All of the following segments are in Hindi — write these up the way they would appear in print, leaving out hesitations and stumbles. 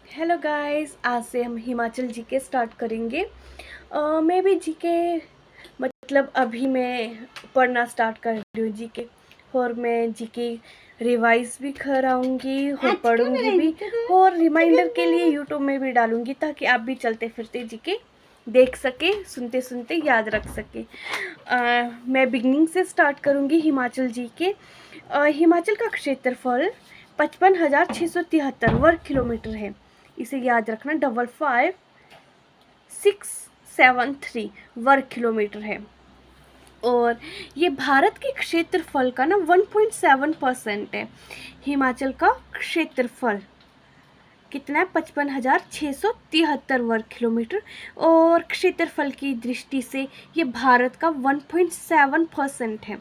हेलो गाइस, आज से हम हिमाचल जीके स्टार्ट करेंगे। मैं भी जीके मतलब अभी मैं पढ़ना स्टार्ट कर रही हूँ जीके, और मैं जीके रिवाइज भी कराऊंगी और पढ़ूंगी भी, और रिमाइंडर के लिए यूट्यूब में भी डालूंगी ताकि आप भी चलते फिरते जीके देख सके, सुनते सुनते याद रख सके। मैं बिगनिंग से स्टार्ट करूंगी हिमाचल जीके। हिमाचल का क्षेत्रफल 55,673 वर्ग किलोमीटर है। इसे याद रखना, 55,673 वर्ग किलोमीटर है। और ये भारत के क्षेत्रफल का ना 1.7% है। हिमाचल का क्षेत्रफल कितना है? 55,673 वर्ग किलोमीटर। और क्षेत्रफल की दृष्टि से ये भारत का 1.7% है।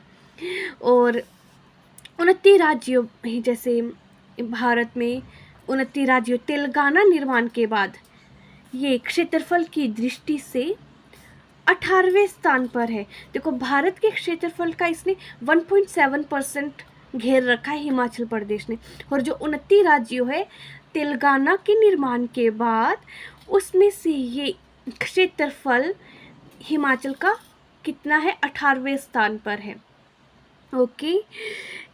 और 29 राज्यों, जैसे भारत में 29 राज्यों, तेलंगाना निर्माण के बाद ये क्षेत्रफल की दृष्टि से 18वें स्थान पर है। देखो, भारत के क्षेत्रफल का इसने 1.7% घेर रखा है हिमाचल प्रदेश ने। और जो 29 राज्यों है तेलंगाना के निर्माण के बाद, उसमें से ये क्षेत्रफल हिमाचल का कितना है? 18वें स्थान पर है। ओके।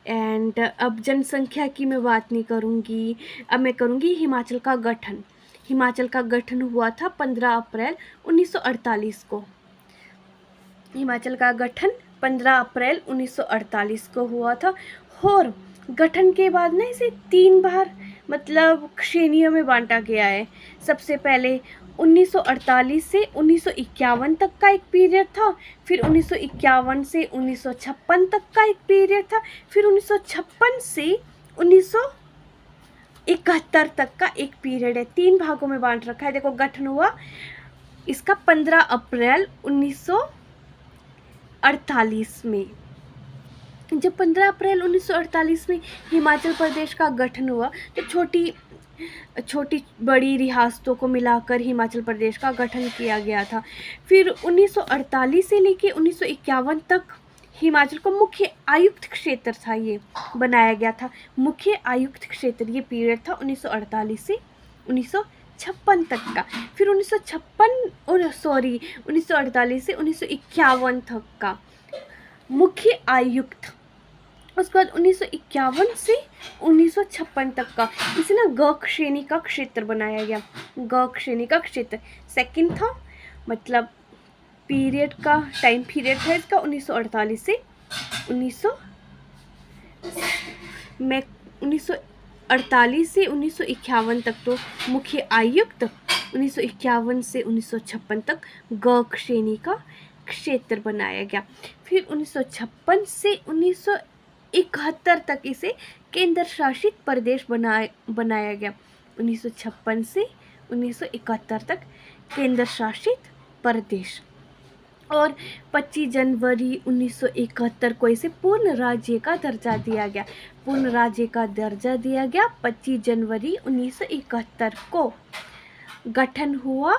एंड अब जनसंख्या की मैं बात नहीं करूँगी, अब मैं करूँगी हिमाचल का गठन। हिमाचल का गठन हुआ था 15 अप्रैल 1948 को। हिमाचल का गठन 15 अप्रैल 1948 को हुआ था। और गठन के बाद ना इसे 3 बार मतलब श्रेणियों में बांटा गया है। सबसे पहले 1948 से 1951 तक का एक पीरियड था, फिर 1951 से 1956 तक का एक पीरियड था, फिर 1956 से 1971 तक का एक पीरियड है। 3 भागों में बांट रखा है। देखो, गठन हुआ इसका 15 अप्रैल 1948 में। जब 15 अप्रैल 1948 में हिमाचल प्रदेश का गठन हुआ तो छोटी बड़ी रियासतों को मिलाकर हिमाचल प्रदेश का गठन किया गया था। फिर 1948 से लेकर 1951 तक हिमाचल को मुख्य आयुक्त क्षेत्र था, ये बनाया गया था। मुख्य आयुक्त क्षेत्र ये पीरियड था 1948 से 1956 तक का। फिर 1948 से 1951 तक का मुख्य आयुक्त। उसके बाद 1951 से 1956 तक का इसे ना ग श्रेणी का क्षेत्र बनाया गया। ग श्रेणी का क्षेत्र सेकंड था, मतलब पीरियड का टाइम पीरियड था इसका 1948 से 1951 तक तो मुख्य आयुक्त, 1951 से 1956 तक ग श्रेणी का क्षेत्र बनाया गया। फिर 1956 से 1971 तक इसे केंद्र शासित प्रदेश बनाया गया। 1956 से 1971 तक केंद्र शासित प्रदेश। और 25 जनवरी 1971 को इसे पूर्ण राज्य का दर्जा दिया गया। पूर्ण राज्य का दर्जा दिया गया 25 जनवरी 1971 को। गठन हुआ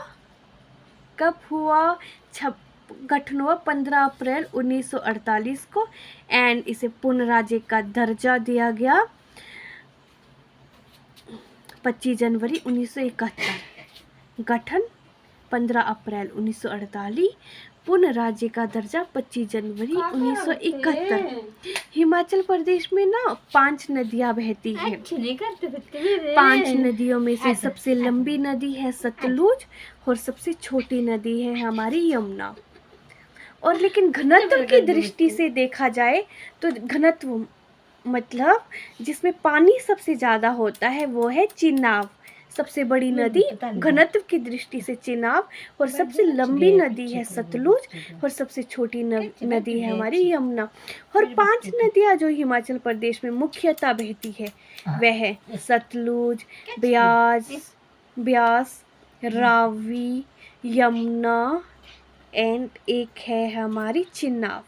कब हुआ? गठन हुआ 15 अप्रैल 1948 को। एंड इसे पूर्ण राज्य का दर्जा दिया गया 25 जनवरी 1971। गठन 15 अप्रैल 1948, पूर्ण राज्य का दर्जा 25 जनवरी 1971। हिमाचल प्रदेश में ना 5 नदियाँ बहती हैं। 5 नदियों में से सबसे लंबी नदी है सतलुज, और सबसे छोटी नदी है हमारी यमुना। और लेकिन घनत्व की दृष्टि से देखा जाए तो घनत्व मतलब जिसमें पानी सबसे ज़्यादा होता है वो है चिनाब। सबसे बड़ी नदी घनत्व की दृष्टि से चिनाब, और सबसे लंबी नदी है सतलुज, और सबसे छोटी नदी है हमारी यमुना। और 5 नदियाँ जो हिमाचल प्रदेश में मुख्यतः बहती है वह है सतलुज, ब्यास, रावी, यमुना एंड एक है हमारी चिनाब।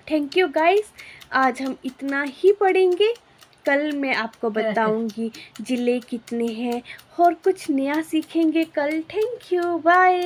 थैंक यू गाइस, आज हम इतना ही पढ़ेंगे। कल मैं आपको बताऊंगी जिले कितने हैं और कुछ नया सीखेंगे कल। Thank you, bye.